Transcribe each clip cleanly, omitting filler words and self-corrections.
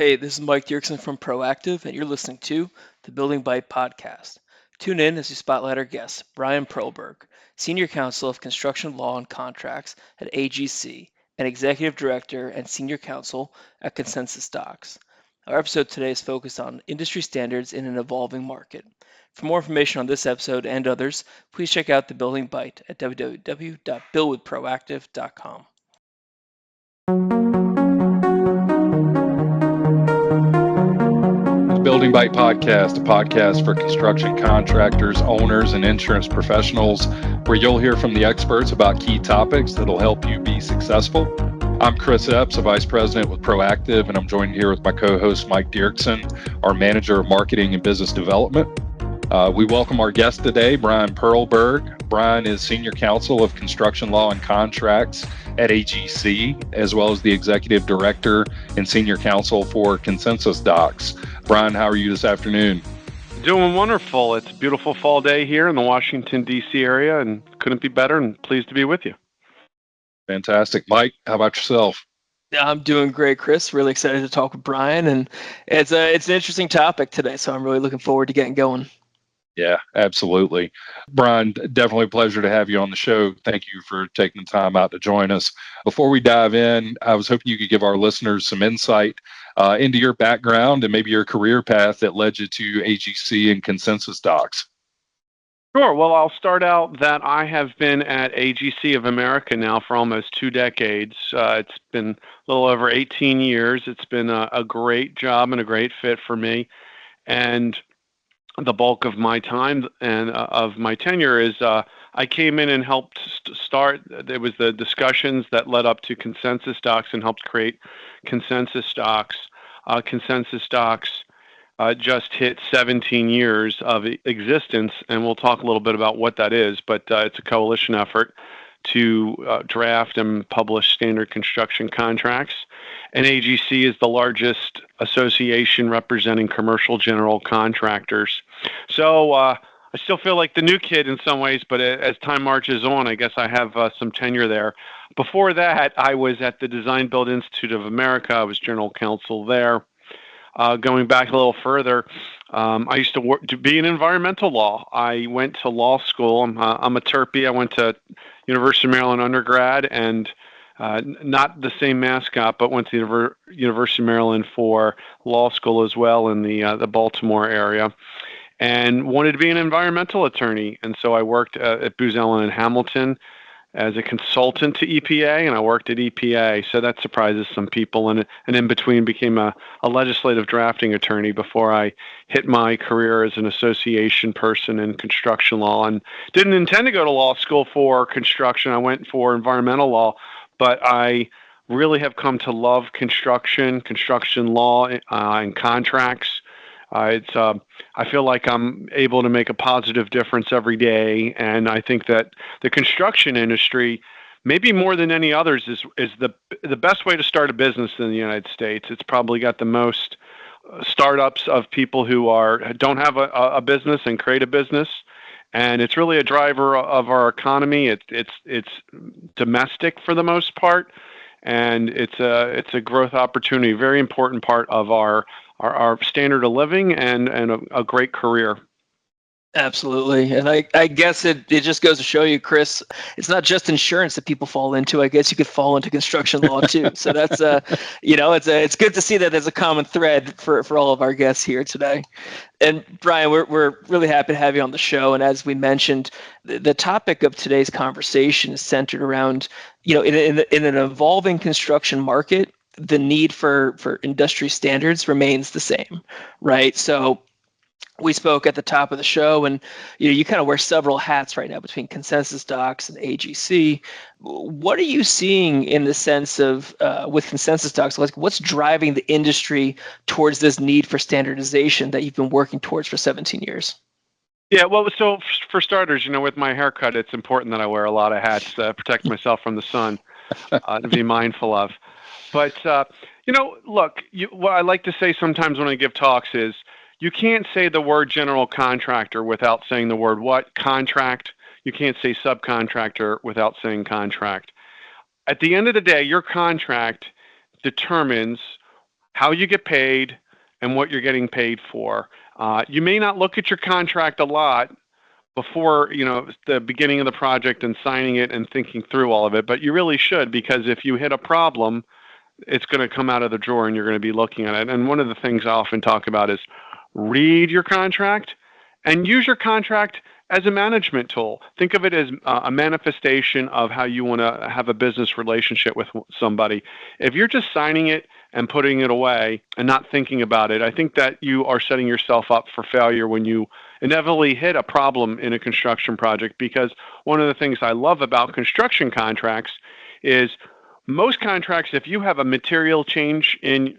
Hey, this is Mike Diercksen from Proactive, and you're listening to the Building Byte podcast. Tune in as we spotlight our guest, Brian Perlberg, Senior Counsel of Construction Law and Contracts at AGC, and Executive Director and Senior Counsel at ConsensusDocs. Our episode today is focused on industry standards in an evolving market. For more information on this episode and others, please check out the Building Byte at www.buildwithproactive.com. Building Byte Podcast, a podcast for construction contractors, owners, and insurance professionals, where you'll hear from the experts about key topics that'll help you be successful. I'm Chris Epps, a Vice President with Proactive, and I'm joined here with my co-host, Mike Diercksen, our Manager of Marketing and Business Development. We welcome our guest today, Brian Perlberg. Brian is Senior Counsel of Construction Law and Contracts at AGC, as well as the Executive Director and Senior Counsel for ConsensusDocs. Brian, how are you this afternoon? Doing wonderful. It's a beautiful fall day here in the Washington, D.C. area, and couldn't be better, and pleased to be with you. Fantastic. Mike, how about yourself? I'm doing great, Chris. Really excited to talk with Brian, and it's an interesting topic today, so I'm really looking forward to getting going. Yeah, absolutely. Brian, definitely a pleasure to have you on the show. Thank you for taking the time out to join us. Before we dive in, I was hoping you could give our listeners some insight into your background and maybe your career path that led you to AGC and ConsensusDocs. Sure. Well, I'll start out that I have been at AGC of America now for almost 2 decades. It's been a little over 18 years. It's been a great job and a great fit for me. And the bulk of my time and of my tenure is I came in and helped start. There was the discussions that led up to ConsensusDocs and helped create ConsensusDocs. ConsensusDocs just hit 17 years of existence, and we'll talk a little bit about what that is, but it's a coalition effort to draft and publish standard construction contracts. And AGC is the largest association representing commercial general contractors. So I still feel like the new kid in some ways, but as time marches on, I guess I have some tenure there. Before that, I was at the Design Build Institute of America. I was general counsel there. Going back a little further, I used to be in environmental law. I went to law school. I'm a Terpy. I went to University of Maryland undergrad, and not the same mascot, but went to University of Maryland for law school as well in the Baltimore area, and wanted to be an environmental attorney. And so I worked at Booz Allen and Hamilton as a consultant to EPA, and I worked at EPA. So that surprises some people. And in between became a legislative drafting attorney before I hit my career as an association person in construction law. And didn't intend to go to law school for construction. I went for environmental law, but I really have come to love construction law, and contracts. I feel like I'm able to make a positive difference every day, and I think that the construction industry, maybe more than any others, is the best way to start a business in the United States. It's probably got the most startups of people who don't have a business and create a business, and it's really a driver of our economy. It's domestic for the most part, and it's a growth opportunity, very important part of our standard of living and a great career. Absolutely. And I guess it just goes to show you, Chris, it's not just insurance that people fall into. I guess you could fall into construction law too. So that's it's good to see that there's a common thread for all of our guests here today. And Brian, we're really happy to have you on the show. And as we mentioned, the topic of today's conversation is centered around, in an evolving construction market, the need for industry standards remains the same, right? So we spoke at the top of the show, and you kind of wear several hats right now between ConsensusDocs and AGC. What are you seeing in the sense of with ConsensusDocs? Like, what's driving the industry towards this need for standardization that you've been working towards for 17 years? Yeah, well, so for starters, with my haircut, it's important that I wear a lot of hats to protect myself from the sun, to be mindful of. But, look, what I like to say sometimes when I give talks is, you can't say the word general contractor without saying the word what? Contract. You can't say subcontractor without saying contract. At the end of the day, your contract determines how you get paid and what you're getting paid for. You may not look at your contract a lot before the beginning of the project and signing it and thinking through all of it, but you really should, because if you hit a problem, it's going to come out of the drawer and you're going to be looking at it. And one of the things I often talk about is read your contract and use your contract as a management tool. Think of it as a manifestation of how you want to have a business relationship with somebody. If you're just signing it and putting it away and not thinking about it, I think that you are setting yourself up for failure when you inevitably hit a problem in a construction project. Because one of the things I love about construction contracts is most contracts, if you have a material change in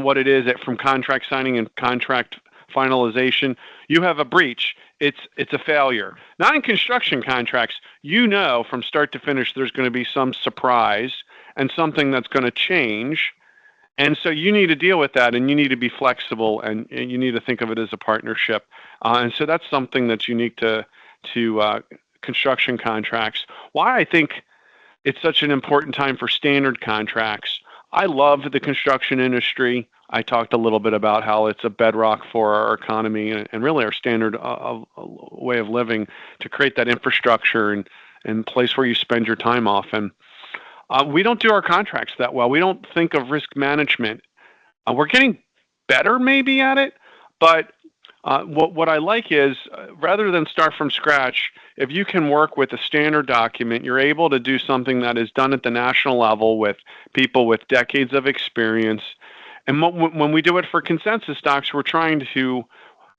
what it is from contract signing and contract finalization, you have a breach. It's a failure. Not in construction contracts. From start to finish, there's going to be some surprise and something that's going to change. And so you need to deal with that, and you need to be flexible, and you need to think of it as a partnership. And so that's something that's unique to construction contracts. Why I think it's such an important time for standard contracts. I love the construction industry. I talked a little bit about how it's a bedrock for our economy and really our standard way of living, to create that infrastructure and place where you spend your time often. We don't do our contracts that well. We don't think of risk management. We're getting better maybe at it, but what I like is, rather than start from scratch, if you can work with a standard document, you're able to do something that is done at the national level with people with decades of experience. And when we do it for ConsensusDocs, we're trying to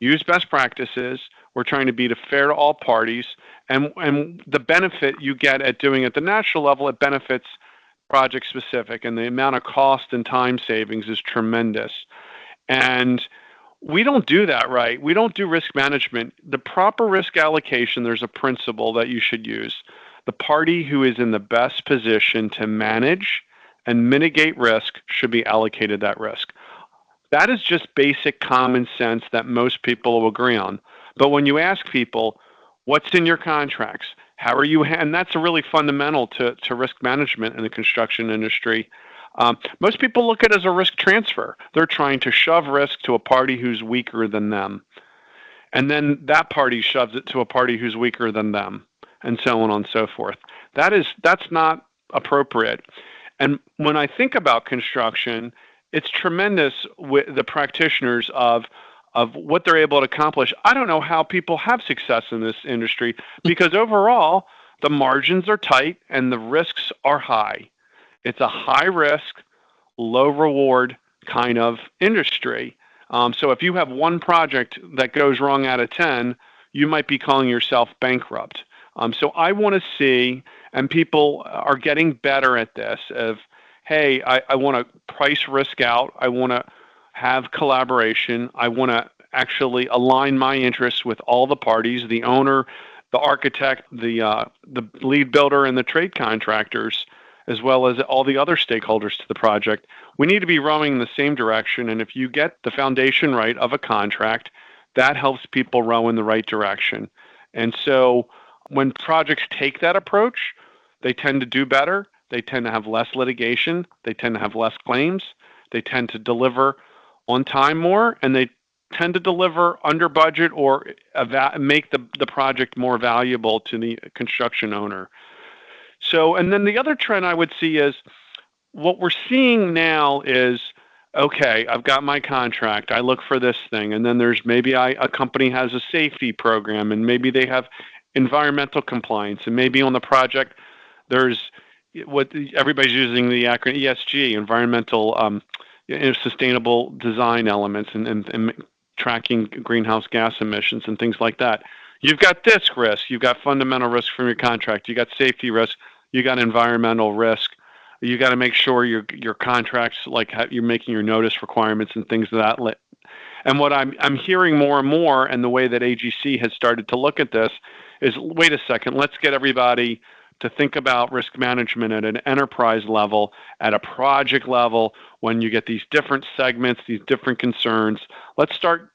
use best practices. We're trying to be fair to all parties. And the benefit you get at doing it at the national level, it benefits project specific. And the amount of cost and time savings is tremendous. And we don't do that right. We don't do risk management. The proper risk allocation, there's a principle that you should use. The party who is in the best position to manage and mitigate risk should be allocated that risk. That is just basic common sense that most people will agree on. But when you ask people, what's in your contracts? How are you? And that's a really fundamental to risk management in the construction industry. Most people look at it as a risk transfer. They're trying to shove risk to a party who's weaker than them. And then that party shoves it to a party who's weaker than them, and so on and so forth. That's not appropriate. And when I think about construction, it's tremendous with the practitioners of what they're able to accomplish. I don't know how people have success in this industry, because overall, the margins are tight and the risks are high. It's a high risk, low reward kind of industry. So if you have one project that goes wrong out of 10, you might be calling yourself bankrupt. So I want to see, and people are getting better at this, of, hey, I want to price risk out. I want to have collaboration. I want to actually align my interests with all the parties, the owner, the architect, the lead builder, and the trade contractors, as well as all the other stakeholders to the project. We need to be rowing in the same direction, and if you get the foundation right of a contract, that helps people row in the right direction. And so when projects take that approach, they tend to do better. They tend to have less litigation. They tend to have less claims. They tend to deliver on time more, and they tend to deliver under budget or make the project more valuable to the construction owner. So, and then the other trend I would see is, what we're seeing now is, okay, I've got my contract, I look for this thing, and then there's maybe a company has a safety program, and maybe they have environmental compliance, and maybe on the project there's what everybody's using the acronym ESG, environmental sustainable design elements, and tracking greenhouse gas emissions and things like that. You've got disk risk, you've got fundamental risk from your contract, you got safety risk, you got environmental risk. You got to make sure your contracts, like you're making your notice requirements and things of that. And what I'm hearing more and more, and the way that AGC has started to look at this is, wait a second, let's get everybody to think about risk management at an enterprise level, at a project level. When you get these different segments, these different concerns, let's start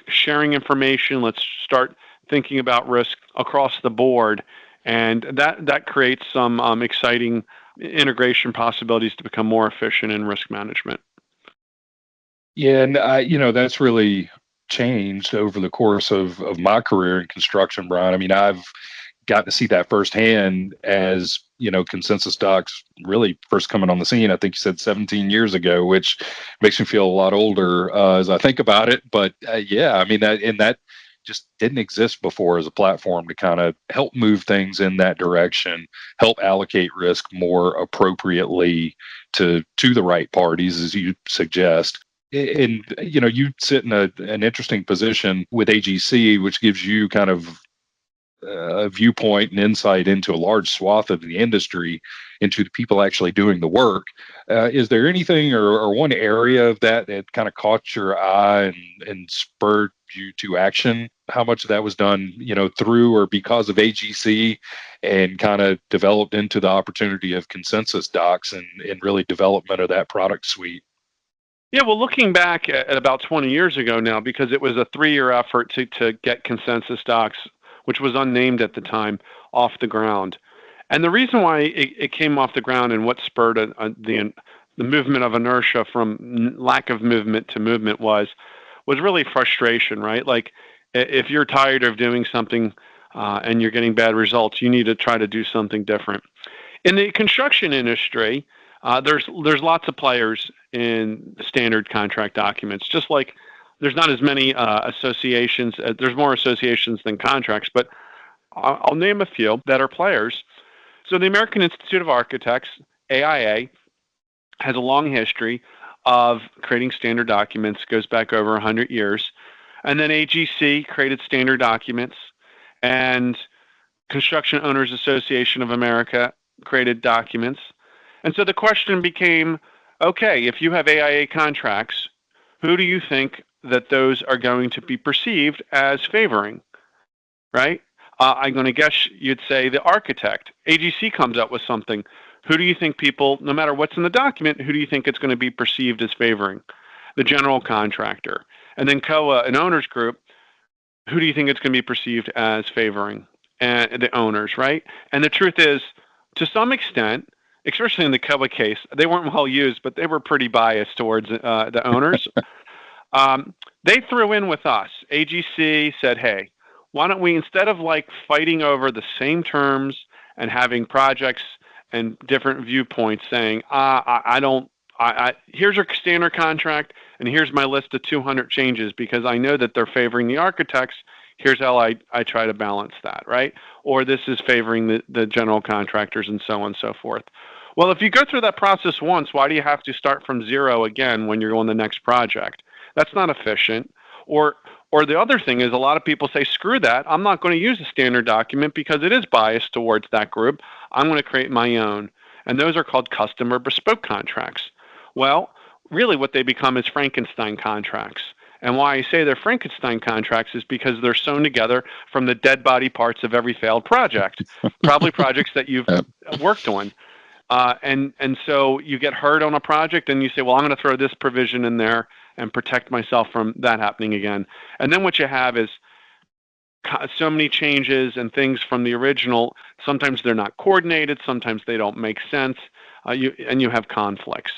sharing information. Let's start thinking about risk across the board, and that creates some exciting integration possibilities to become more efficient in risk management. Yeah, and that's really changed over the course of my career in construction, Brian. I mean, I've got to see that firsthand as, Consensus Docs really first coming on the scene. I think you said 17 years ago, which makes me feel a lot older as I think about it. But yeah, I mean, that just didn't exist before as a platform to kind of help move things in that direction, help allocate risk more appropriately to the right parties, as you suggest. And you sit in an interesting position with AGC, which gives you kind of a viewpoint and insight into a large swath of the industry, into the people actually doing the work. Is there anything or one area of that kind of caught your eye and spurred you to action? How much of that was done, through or because of AGC, and kind of developed into the opportunity of Consensus Docs and really development of that product suite? Yeah, well, looking back at about 20 years ago now, because it was a 3-year effort to get Consensus Docs, which was unnamed at the time, off the ground. And the reason why it came off the ground and what spurred the movement of inertia from lack of movement to movement was really frustration, right? Like, if you're tired of doing something and you're getting bad results, you need to try to do something different. In the construction industry, there's lots of players in standard contract documents. Just like there's not as many associations, there's more associations than contracts, but I'll name a few that are players. So the American Institute of Architects, AIA, has a long history of creating standard documents, goes back over 100 years. And then AGC created standard documents, and Construction Owners Association of America created documents. And so the question became, okay, if you have AIA contracts, who do you think that those are going to be perceived as favoring, right? I'm going to guess you'd say the architect. AGC comes up with something. Who do you think people, no matter what's in the document, who do you think it's going to be perceived as favoring? The general contractor. And then COA, an owners group, who do you think it's going to be perceived as favoring? And the owners, right? And the truth is, to some extent, especially in the COA case, they weren't well used, but they were pretty biased towards the owners. They threw in with us. AGC said, hey, why don't we, instead of like fighting over the same terms and having projects and different viewpoints saying, here's our standard contract and here's my list of 200 changes because I know that they're favoring the architects. Here's how I try to balance that, right? Or this is favoring the general contractors and so on and so forth. Well, if you go through that process once, why do you have to start from zero again when you're on the next project? That's not efficient. Or the other thing is a lot of people say, screw that. I'm not going to use a standard document because it is biased towards that group. I'm going to create my own. And those are called custom or bespoke contracts. Well, really what they become is Frankenstein contracts. And why I say they're Frankenstein contracts is because they're sewn together from the dead body parts of every failed project, probably projects that you've worked on. And so you get hurt on a project and you say, well, I'm going to throw this provision in there and protect myself from that happening again. And then what you have is so many changes and things from the original. Sometimes they're not coordinated. Sometimes they don't make sense. And you have conflicts.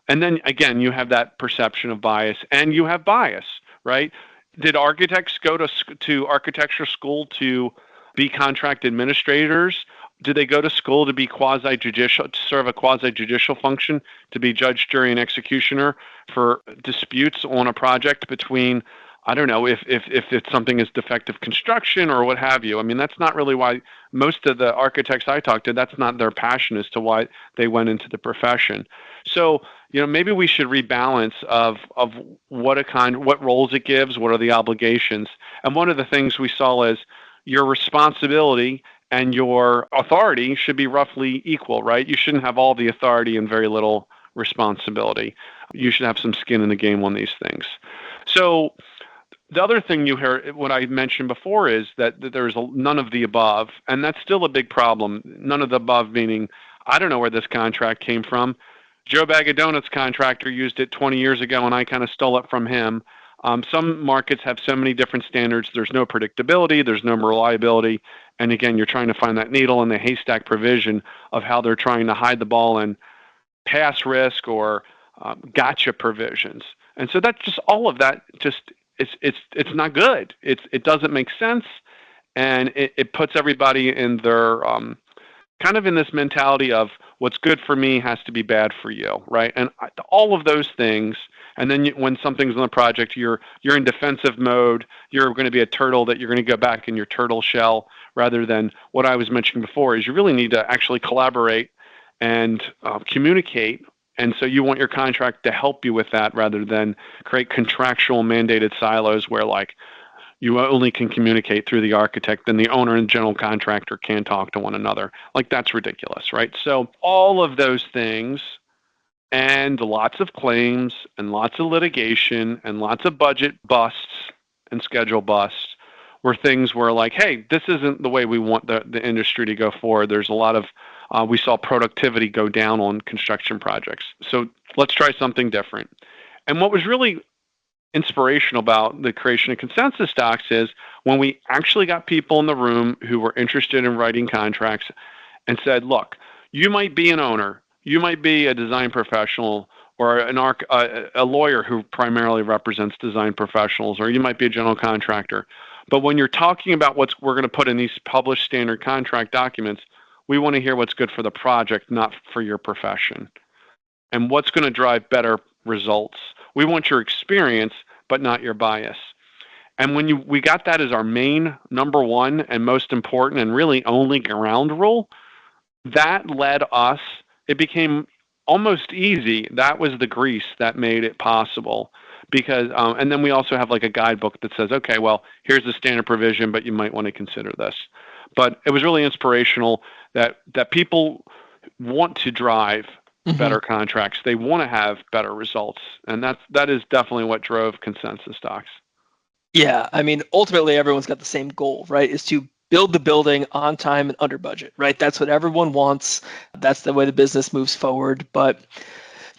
And then again, you have that perception of bias, and you have bias, right? Did architects go to architecture school to be contract administrators? Did they go to school to be quasi-judicial, to serve a quasi-judicial function, to be judge, jury, and executioner for disputes on a project between, I don't know, if it's something is defective construction or what have you? I mean, that's not really why most of the architects I talked to, that's not their passion as to why they went into the profession. So, maybe we should rebalance of what roles it gives, what are the obligations. And one of the things we saw is your responsibility and your authority should be roughly equal, right? You shouldn't have all the authority and very little responsibility. You should have some skin in the game on these things. So the other thing you hear, what I mentioned before, is that there's none of the above, and that's still a big problem. None of the above meaning, I don't know where this contract came from. Joe Bag of Donuts contractor used it 20 years ago, and I kind of stole it from him. Some markets have so many different standards. There's no predictability. There's no reliability. And again, you're trying to find that needle in the haystack provision of how they're trying to hide the ball and pass risk or gotcha provisions. And so that's just all of that. Just it's not good. It doesn't make sense, and it puts everybody in their kind of in this mentality of what's good for me has to be bad for you, right? And all of those things. And then when something's on the project, you're in defensive mode. You're going to be a turtle that you're going to go back in your turtle shell, rather than what I was mentioning before is you really need to actually collaborate and communicate. And so you want your contract to help you with that, rather than create contractual mandated silos where like you only can communicate through the architect and the owner and general contractor can't talk to one another. Like, that's ridiculous, right? So all of those things, and lots of claims and lots of litigation and lots of budget busts and schedule busts were things where like, hey, this isn't the way we want the industry to go forward. There's a lot of, we saw productivity go down on construction projects. So let's try something different. And what was really inspirational about the creation of ConsensusDocs is when we actually got people in the room who were interested in writing contracts and said, look, you might be an owner, you might be a design professional or a lawyer who primarily represents design professionals, or you might be a general contractor. But when you're talking about what we're going to put in these published standard contract documents, we want to hear what's good for the project, not for your profession, and what's going to drive better results. We want your experience, but not your bias. And when we got that as our main number one and most important and really only ground rule, that led us, it became almost easy. That was the grease that made it possible. Because, and then we also have like a guidebook that says, okay, well, here's the standard provision, but you might want to consider this. But it was really inspirational that people want to drive better contracts. They want to have better results. And that is definitely what drove ConsensusDocs. Yeah, I mean, ultimately, everyone's got the same goal, right? Is to build the building on time and under budget, right? That's what everyone wants. That's the way the business moves forward. But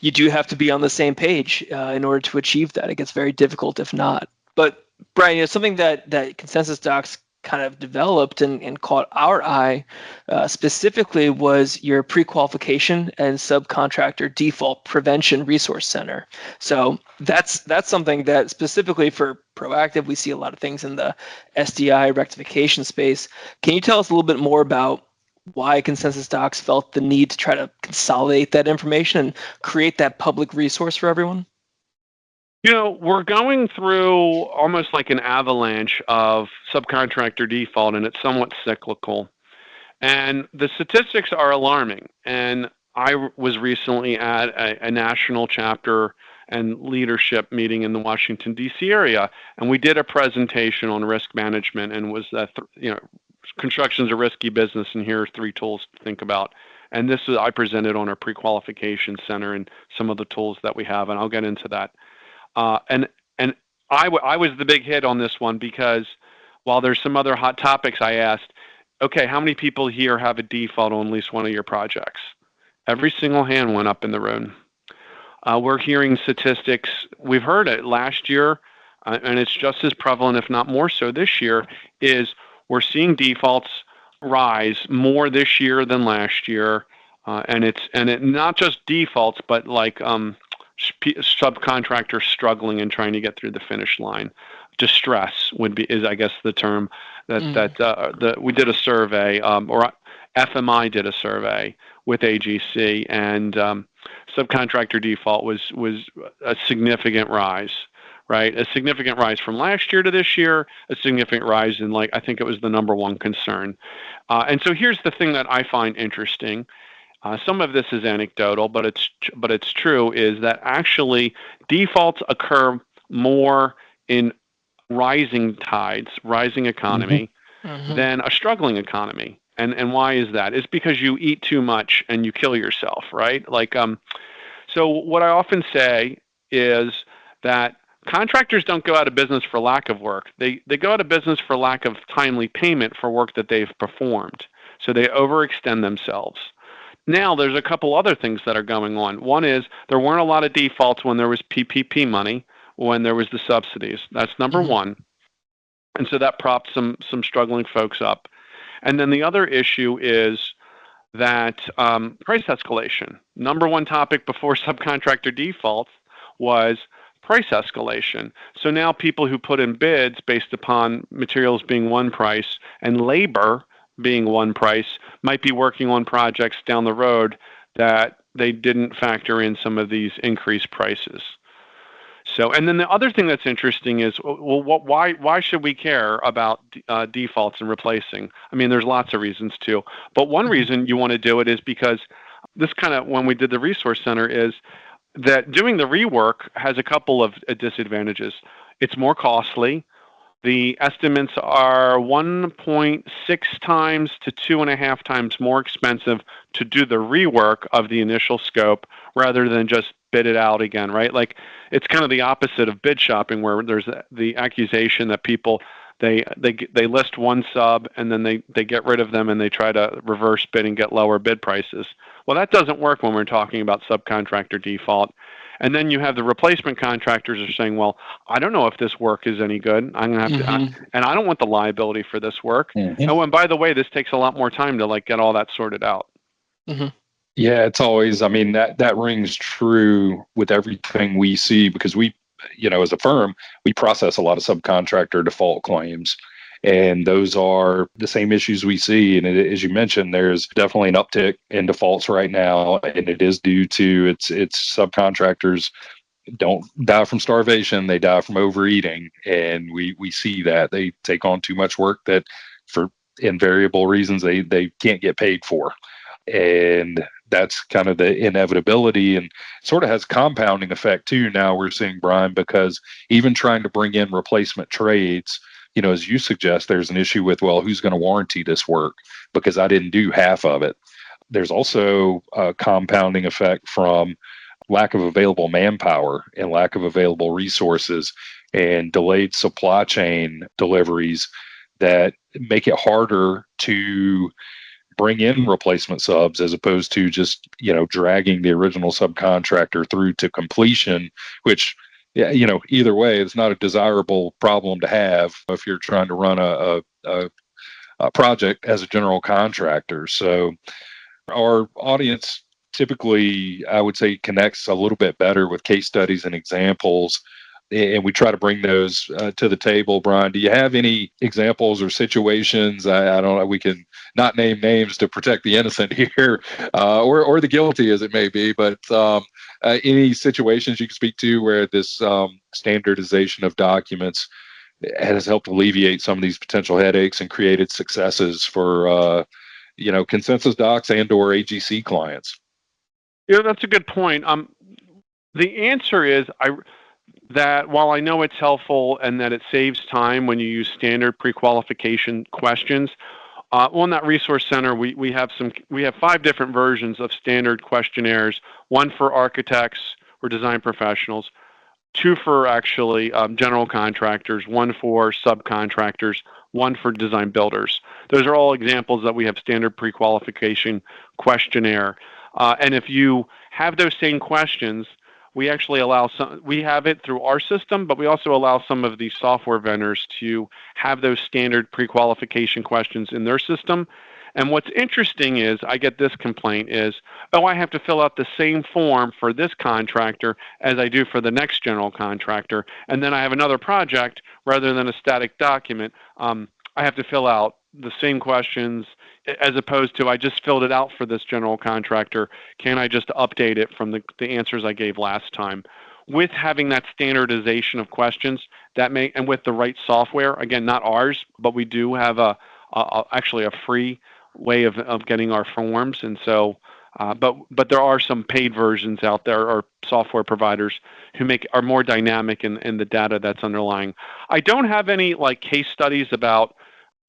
you do have to be on the same page in order to achieve that. It gets very difficult if not. But Brian, something that ConsensusDocs kind of developed and caught our eye specifically was your pre-qualification and subcontractor default prevention resource center. So that's something that specifically for proactive, we see a lot of things in the SDI rectification space. Can you tell us a little bit more about why ConsensusDocs felt the need to try to consolidate that information and create that public resource for everyone? You know, we're going through almost like an avalanche of subcontractor default, and it's somewhat cyclical. And the statistics are alarming. And I was recently at a national chapter and leadership meeting in the Washington, D.C. area, and we did a presentation on risk management, and was that, construction's a risky business, and here are 3 tools to think about. And this is, I presented on our pre-qualification center and some of the tools that we have, and I'll get into that. And I was the big hit on this one, because while there's some other hot topics, I asked, okay, how many people here have a default on at least one of your projects? Every single hand went up in the room. We're hearing statistics. We've heard it last year, and it's just as prevalent, if not more so this year, is we're seeing defaults rise more this year than last year. And it not just defaults, but like subcontractors struggling and trying to get through the finish line. Distress is I guess the term that we did a survey, or FMI did a survey with AGC, and subcontractor default was a significant rise, right? A significant rise from last year to this year, a significant rise in, like, I think it was the number one concern. And so here's the thing that I find interesting. Some of this is anecdotal, but it's true, is that actually defaults occur more in rising tides, rising economy, than a struggling economy. And why is that? It's because you eat too much and you kill yourself, right? Like, so what I often say is that contractors don't go out of business for lack of work. They go out of business for lack of timely payment for work that they've performed. So they overextend themselves. Now, there's a couple other things that are going on. One is there weren't a lot of defaults when there was PPP money, when there was the subsidies. That's number one. And so that propped some struggling folks up. And then the other issue is that price escalation. Number one topic before subcontractor defaults was price escalation. So now people who put in bids based upon materials being one price and labor being one price might be working on projects down the road that they didn't factor in some of these increased prices. So, and then the other thing that's interesting is, well, why should we care about defaults and replacing? I mean, there's lots of reasons too, but one reason you want to do it is because this kind of, when we did the resource center, is that doing the rework has a couple of disadvantages. It's more costly. The estimates are 1.6 times to 2.5 times more expensive to do the rework of the initial scope rather than just bid it out again, right? Like, it's kind of the opposite of bid shopping, where there's the accusation that people, they list one sub and then they get rid of them and they try to reverse bid and get lower bid prices. Well, that doesn't work when we're talking about subcontractor default. And then you have the replacement contractors are saying, well, I don't know if this work is any good. I'm going to have to, and I don't want the liability for this work. Oh, and by the way, this takes a lot more time to like get all that sorted out. Yeah, it's always, I mean, that rings true with everything we see, because we, as a firm, we process a lot of subcontractor default claims. And those are the same issues we see. And as you mentioned, there's definitely an uptick in defaults right now. And it is due to its subcontractors don't die from starvation. They die from overeating. And we see that they take on too much work that for invariable reasons they can't get paid for. And that's kind of the inevitability, and sort of has a compounding effect too. Now we're seeing, Brian, because even trying to bring in replacement trades, as you suggest, there's an issue with, well, who's going to warranty this work because I didn't do half of it. There's also a compounding effect from lack of available manpower and lack of available resources and delayed supply chain deliveries that make it harder to bring in replacement subs, as opposed to just, dragging the original subcontractor through to completion, which, either way, it's not a desirable problem to have if you're trying to run a project as a general contractor. So our audience typically, I would say, connects a little bit better with case studies and examples, and we try to bring those to the table. Brian, do you have any examples or situations? I don't know. We can not name names to protect the innocent here, or the guilty, as it may be. But any situations you can speak to where this standardization of documents has helped alleviate some of these potential headaches and created successes for ConsensusDocs and/or AGC clients? Yeah, that's a good point. The answer is that while I know it's helpful and that it saves time when you use standard pre-qualification questions, on that resource center, we have 5 different versions of standard questionnaires. 1 for architects or design professionals, 2 for actually general contractors, 1 for subcontractors, 1 for design builders. Those are all examples that we have standard pre-qualification questionnaire. And if you have those same questions, we actually we have it through our system, but we also allow some of these software vendors to have those standard pre-qualification questions in their system. And what's interesting is I get this complaint is, I have to fill out the same form for this contractor as I do for the next general contractor. And then I have another project rather than a static document. I have to fill out the same questions, as opposed to I just filled it out for this general contractor. Can I just update it from the answers I gave last time? With having that standardization of questions, and with the right software, again, not ours, but we do have actually a free way of getting our forms. And so, but there are some paid versions out there, or software providers who are more dynamic in the data that's underlying. I don't have any case studies about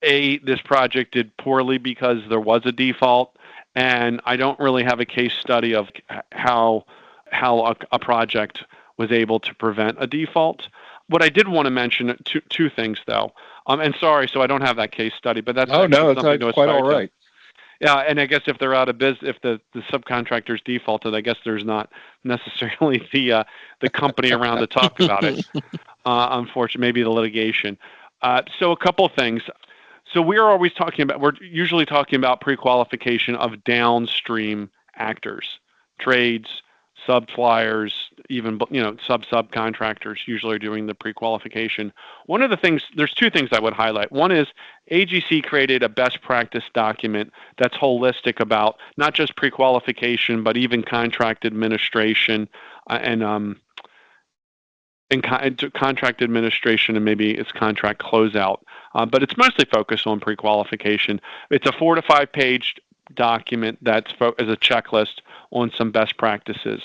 this project did poorly because there was a default, and I don't really have a case study of how a project was able to prevent a default. What I did want to mention, two things though, and sorry, so I don't have that case study, but that's it's quite all right. Yeah, and I guess if they're out of business, if the subcontractor's defaulted, I guess there's not necessarily the company around to talk about it. Unfortunately, maybe the litigation. So a couple of things. So we're usually talking about pre-qualification of downstream actors, trades, suppliers, even subcontractors usually are doing the pre-qualification. One of the things, there's two things I would highlight. One is AGC created a best practice document that's holistic about not just pre-qualification, but even contract administration and contract administration and maybe it's contract closeout. But it's mostly focused on pre-qualification. It's a 4 to 5 page document that's as a checklist on some best practices.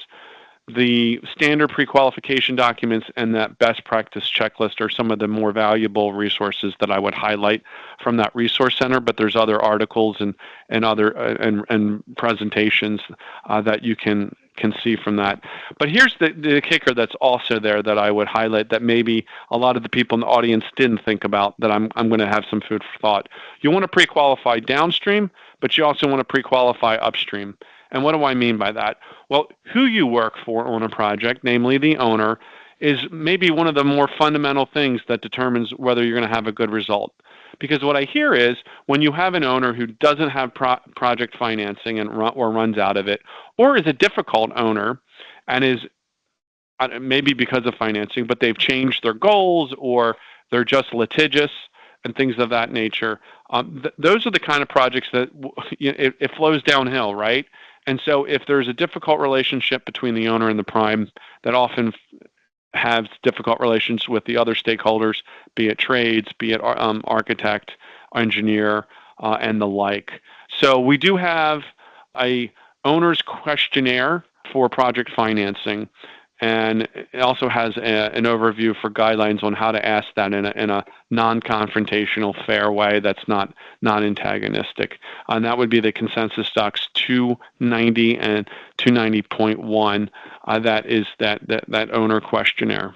The standard pre-qualification documents and that best practice checklist are some of the more valuable resources that I would highlight from that resource center, but there's other articles and other and presentations that you can see from that. But here's the kicker that's also there that I would highlight that maybe a lot of the people in the audience didn't think about, that I'm going to have some food for thought. You want to pre-qualify downstream, but you also want to pre-qualify upstream. And what do I mean by that? Well, who you work for on a project, namely the owner, is maybe one of the more fundamental things that determines whether you're going to have a good result. Because what I hear is when you have an owner who doesn't have project financing or runs out of it, or is a difficult owner and is maybe because of financing, but they've changed their goals or they're just litigious and things of that nature, those are the kind of projects that it flows downhill, right? And so if there's a difficult relationship between the owner and the prime, that often has difficult relations with the other stakeholders, be it trades, be it architect, engineer, and the like. So we do have a owner's questionnaire for project financing, and it also has an overview for guidelines on how to ask that in a non-confrontational, fair way that's not antagonistic. And that would be the ConsensusDocs 290 and 290.1. That is that owner questionnaire.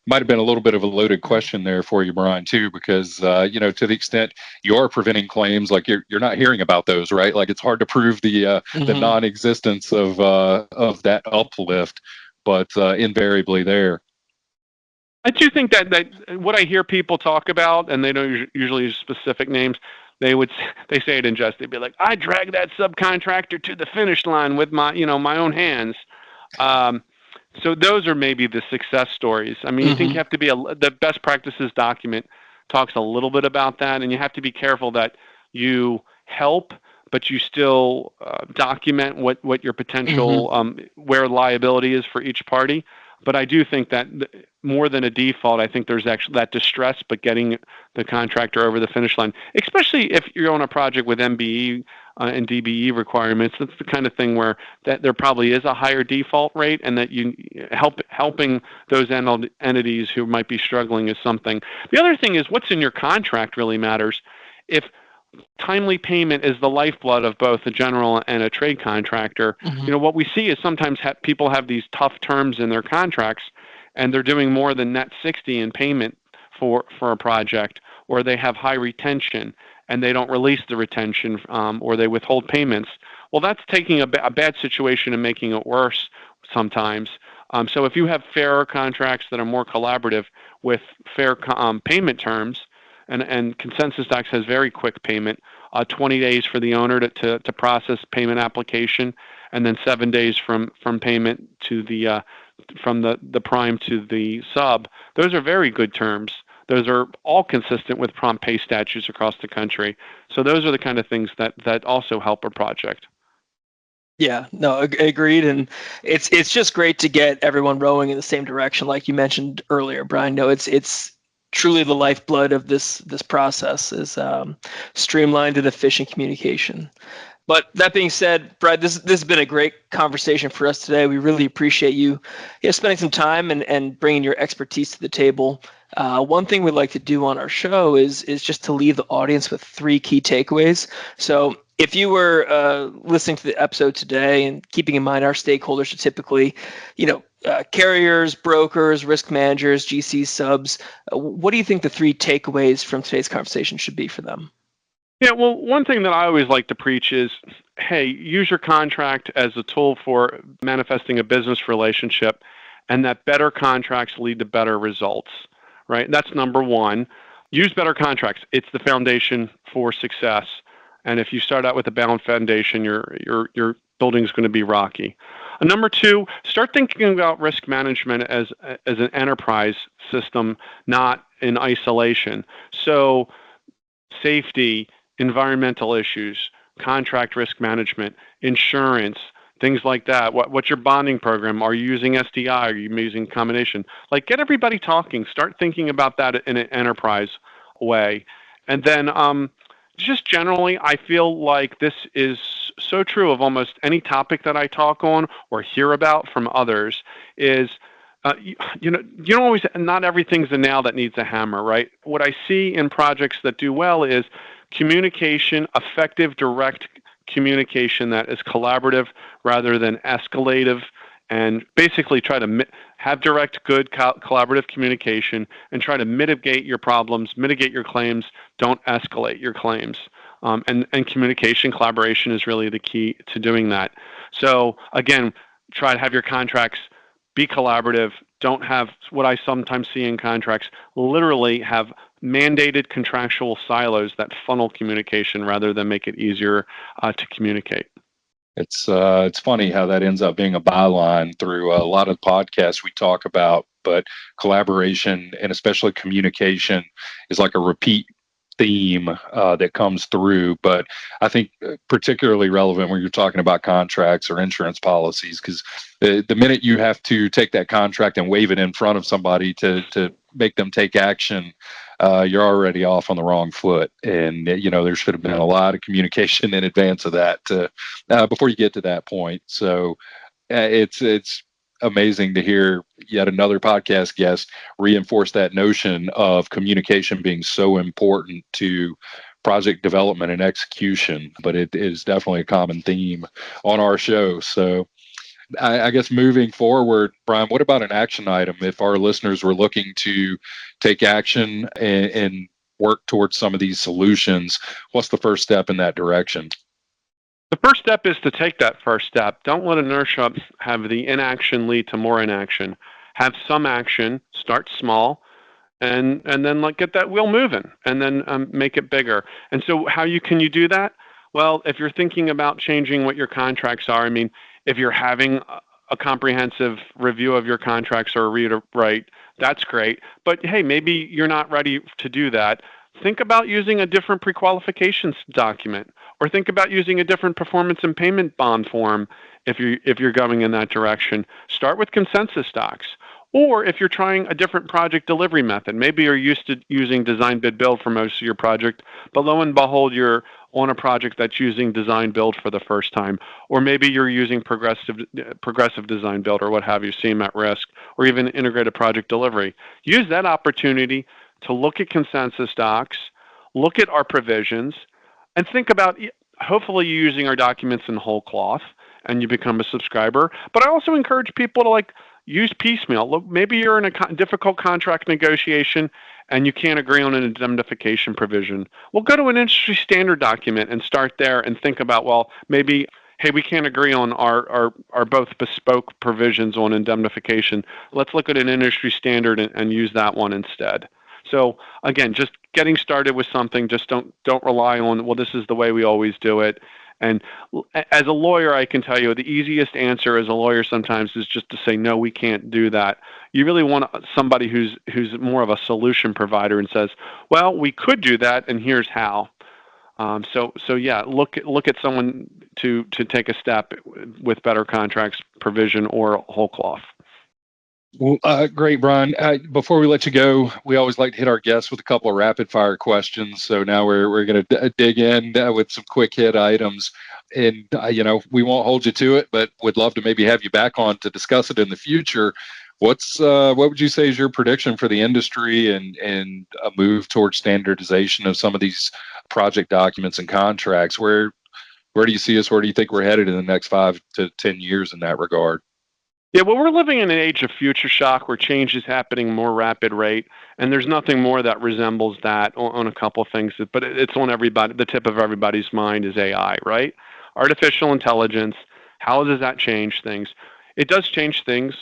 Might have been a little bit of a loaded question there for you, Brian, too, because to the extent you are preventing claims, like you're not hearing about those, right? Like it's hard to prove the non-existence of that uplift, but invariably there. I do think that what I hear people talk about, and they don't usually use specific names, they say it in jest. They'd be like, "I dragged that subcontractor to the finish line with my own hands." So those are maybe the success stories. I mean, you think you have to be the best practices document talks a little bit about that, and you have to be careful that you help, but you still document what your potential where liability is for each party. But I do think that more than a default, I think there's actually that distress, but getting the contractor over the finish line, especially if you're on a project with MBE and DBE requirements, that's the kind of thing where that there probably is a higher default rate, and that you helping those entities who might be struggling is something. The other thing is what's in your contract really matters. If timely payment is the lifeblood of both a general and a trade contractor, what we see is sometimes people have these tough terms in their contracts, and they're doing more than net 60 in payment for a project, or they have high retention and they don't release the retention, or they withhold payments. Well, that's taking a bad situation and making it worse sometimes. So if you have fairer contracts that are more collaborative with fair payment terms, and ConsensusDocs has very quick payment, 20 days for the owner to process payment application, and then 7 days from payment to from the prime to the sub. Those are very good terms. Those are all consistent with prompt pay statutes across the country. So those are the kind of things that also help a project. Yeah, no, agreed. And it's just great to get everyone rowing in the same direction, like you mentioned earlier, Brian. No, it's truly the lifeblood of this process is streamlined and efficient communication. But that being said, Brian, this has been a great conversation for us today. We really appreciate you spending some time and bringing your expertise to the table. One thing we'd like to do on our show is just to leave the audience with 3 key takeaways. So if you were listening to the episode today and keeping in mind our stakeholders are typically, carriers, brokers, risk managers, GCs, subs, what do you think the 3 takeaways from today's conversation should be for them? Yeah, well, one thing that I always like to preach is, hey, use your contract as a tool for manifesting a business relationship, and that better contracts lead to better results, right? That's number one. Use better contracts. It's the foundation for success. And if you start out with a balanced foundation, your building's going to be rocky. Number two, start thinking about risk management as an enterprise system, not in isolation. So safety, environmental issues, contract risk management, insurance, things like that. What's your bonding program? Are you using SDI? Are you using combination? Like, get everybody talking. Start thinking about that in an enterprise way. And then just generally, I feel like this is so true of almost any topic that I talk on or hear about from others is, you don't always, not everything's a nail that needs a hammer, right? What I see in projects that do well is communication, effective, direct communication that is collaborative rather than escalative, and basically try to have direct, good collaborative communication and try to mitigate your problems, mitigate your claims, don't escalate your claims. And communication, collaboration is really the key to doing that. So again, try to have your contracts be collaborative. Don't have what I sometimes see in contracts, literally have mandated contractual silos that funnel communication rather than make it easier to communicate. It's funny how that ends up being a byline through a lot of podcasts we talk about, but collaboration and especially communication is like a repeat theme that comes through. But I think particularly relevant when you're talking about contracts or insurance policies, because the minute you have to take that contract and wave it in front of somebody to make them take action, you're already off on the wrong foot. And, there should have been a lot of communication in advance of that before you get to that point. So it's amazing to hear yet another podcast guest reinforce that notion of communication being so important to project development and execution. But it is definitely a common theme on our show. So I guess moving forward, Brian, what about an action item? If our listeners were looking to take action and work towards some of these solutions, what's the first step in that direction? The first step is to take that first step. Don't let inertia have the inaction lead to more inaction. Have some action, start small, and then get that wheel moving, and then make it bigger. And so how can you do that? Well, if you're thinking about changing what your contracts are, if you're having a comprehensive review of your contracts or a read or write, that's great. But hey, maybe you're not ready to do that. Think about using a different pre-qualifications document, or think about using a different performance and payment bond form if you're going in that direction. Start with ConsensusDocs. Or if you're trying a different project delivery method, maybe you're used to using design bid build for most of your project, but lo and behold, you're on a project that's using design build for the first time. Or maybe you're using progressive design build or what have you, CM at risk, or even integrated project delivery. Use that opportunity to look at ConsensusDocs, look at our provisions, and think about hopefully using our documents in whole cloth and you become a subscriber. But I also encourage people to use piecemeal. Look, maybe you're in a difficult contract negotiation and you can't agree on an indemnification provision. Well, go to an industry standard document and start there and think about, well, maybe, hey, we can't agree on our both bespoke provisions on indemnification. Let's look at an industry standard and use that one instead. So again, just getting started with something, just don't rely on, well, this is the way we always do it. And as a lawyer, I can tell you the easiest answer as a lawyer sometimes is just to say, no, we can't do that. You really want somebody who's more of a solution provider and says, well, we could do that, and here's how. So yeah, look at someone to take a step with better contracts, provision, or whole cloth. Well, great, Brian. Before we let you go, we always like to hit our guests with a couple of rapid fire questions. So now we're going to dig in with some quick hit items, and we won't hold you to it, but would love to maybe have you back on to discuss it in the future. What would you say is your prediction for the industry and a move towards standardization of some of these project documents and contracts? Where do you see us? Where do you think we're headed in the next 5 to 10 years in that regard? Yeah, well, we're living in an age of future shock where change is happening more rapid rate, and there's nothing more that resembles that on a couple of things. But it's on everybody. The tip of everybody's mind is AI, right? Artificial intelligence. How does that change things? It does change things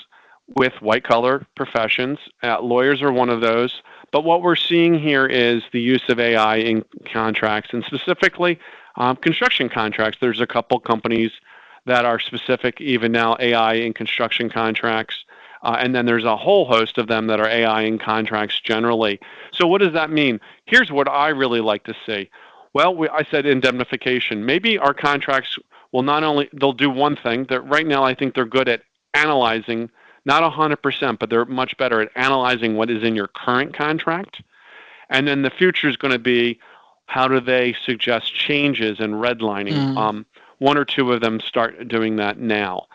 with white-collar professions. Lawyers are one of those. But what we're seeing here is the use of AI in contracts, and specifically construction contracts. There's a couple companies that are specific, even now AI in construction contracts. And then there's a whole host of them that are AI in contracts generally. So what does that mean? Here's what I really like to see. Well, I said indemnification. Maybe our contracts will they'll do one thing. That right now I think they're good at analyzing, not 100%, but they're much better at analyzing what is in your current contract. And then the future is going to be, how do they suggest changes and redlining? One or two of them start doing that now.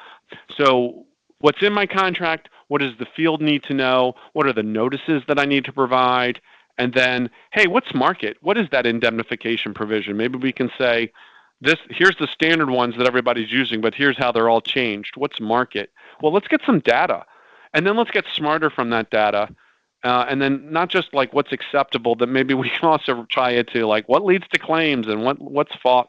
So what's in my contract? What does the field need to know? What are the notices that I need to provide? And then, hey, what's market? What is that indemnification provision? Maybe we can say, here's the standard ones that everybody's using, but here's how they're all changed. What's market? Well, let's get some data. And then let's get smarter from that data. And then not just like what's acceptable, but maybe we can also try it to like what leads to claims and what's fought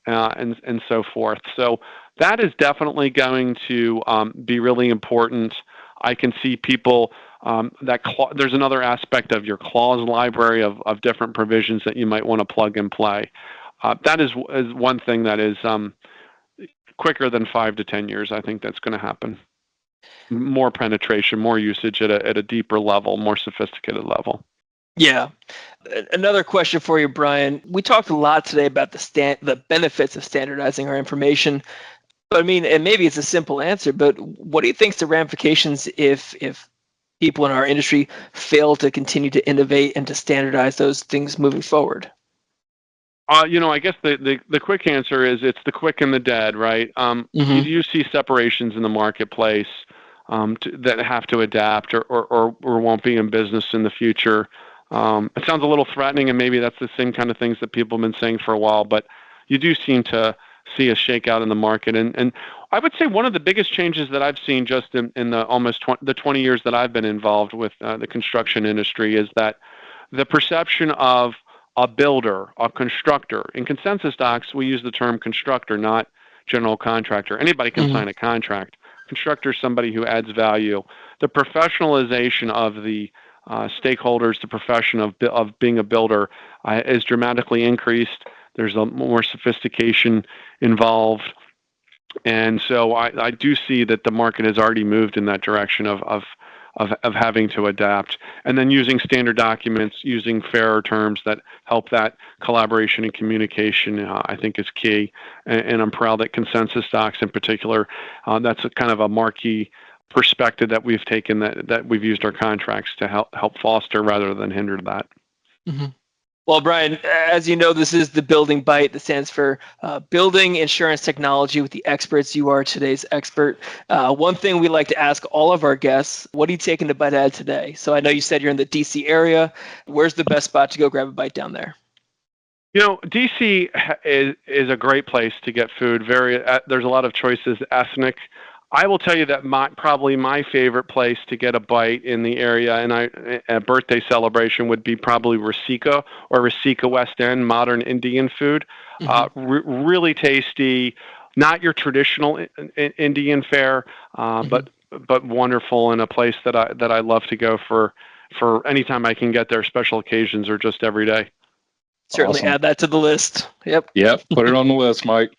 and so forth. So that is definitely going to be really important. I can see people there's another aspect of your clause library of different provisions that you might want to plug and play. That is one thing that is quicker than 5 to 10 years. I think that's going to happen. More penetration, more usage at a deeper level, more sophisticated level. Yeah. Another question for you, Brian. We talked a lot today about the benefits of standardizing our information. But I mean, and maybe it's a simple answer, but what do you think is the ramifications if people in our industry fail to continue to innovate and to standardize those things moving forward? I guess the quick answer is it's the quick and the dead, right? You see separations in the marketplace that have to adapt or won't be in business in the future. It sounds a little threatening, and maybe that's the same kind of things that people have been saying for a while, but you do seem to see a shakeout in the market. And I would say one of the biggest changes that I've seen just in the almost 20 years that I've been involved with the construction industry is that the perception of a builder, a constructor. In ConsensusDocs, we use the term constructor, not general contractor. Anybody can sign a contract. Constructor is somebody who adds value. The professionalization of the stakeholders, the profession of being a builder is dramatically increased. There's a more sophistication involved. And so I do see that the market has already moved in that direction of having to adapt. And then using standard documents, using fairer terms that help that collaboration and communication, I think is key. And I'm proud that ConsensusDocs in particular, that's a kind of a marquee perspective that we've taken, that we've used our contracts to help foster rather than hinder that. Well, Brian, as you know, this is the Building Bite. That stands for Building Insurance Technology with the Experts. You are today's expert. One thing we like to ask all of our guests, what are you taking to Bite Ed today? So I know you said you're in the DC area. Where's the best spot to go grab a bite down there? DC is a great place to get food. There's a lot of choices, ethnic. I will tell you that probably my favorite place to get a bite in the area and a birthday celebration would be probably Rasika West End, modern Indian food. Really tasty, not your traditional Indian fare, but wonderful, and a place that I love to go for anytime I can get there, special occasions or just every day. Certainly Awesome. Add that to the list. Yep. Put it on the list, Mike.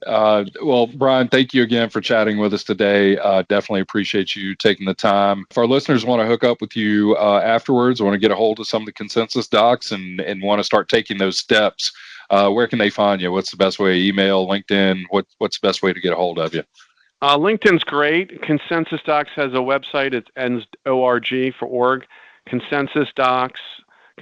Well, Brian, thank you again for chatting with us today. Definitely appreciate you taking the time. If our listeners want to hook up with you afterwards, want to get a hold of some of the ConsensusDocs and want to start taking those steps, where can they find you? What's the best way? Email, LinkedIn? What's the best way to get a hold of you? LinkedIn's great. ConsensusDocs has a website. It's org for org. ConsensusDocs.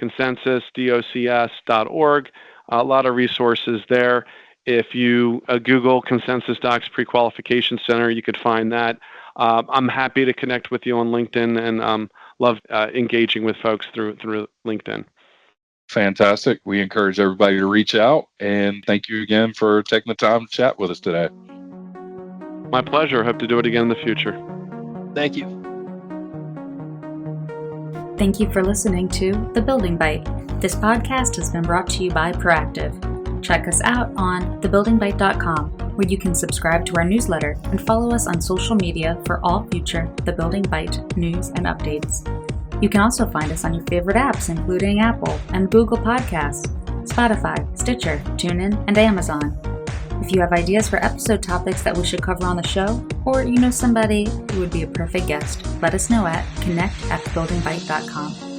ConsensusDocs.org. A lot of resources there. If you Google ConsensusDocs Pre-Qualification Center, you could find that. I'm happy to connect with you on LinkedIn and love engaging with folks through LinkedIn. Fantastic. We encourage everybody to reach out, and thank you again for taking the time to chat with us today. My pleasure. Hope to do it again in the future. Thank you. Thank you for listening to The Building Bite. This podcast has been brought to you by Proactive. Check us out on thebuildingbite.com, where you can subscribe to our newsletter and follow us on social media for all future The Building Bite news and updates. You can also find us on your favorite apps, including Apple and Google Podcasts, Spotify, Stitcher, TuneIn, and Amazon. If you have ideas for episode topics that we should cover on the show, or you know somebody who would be a perfect guest, let us know at connect@thebuildingbite.com.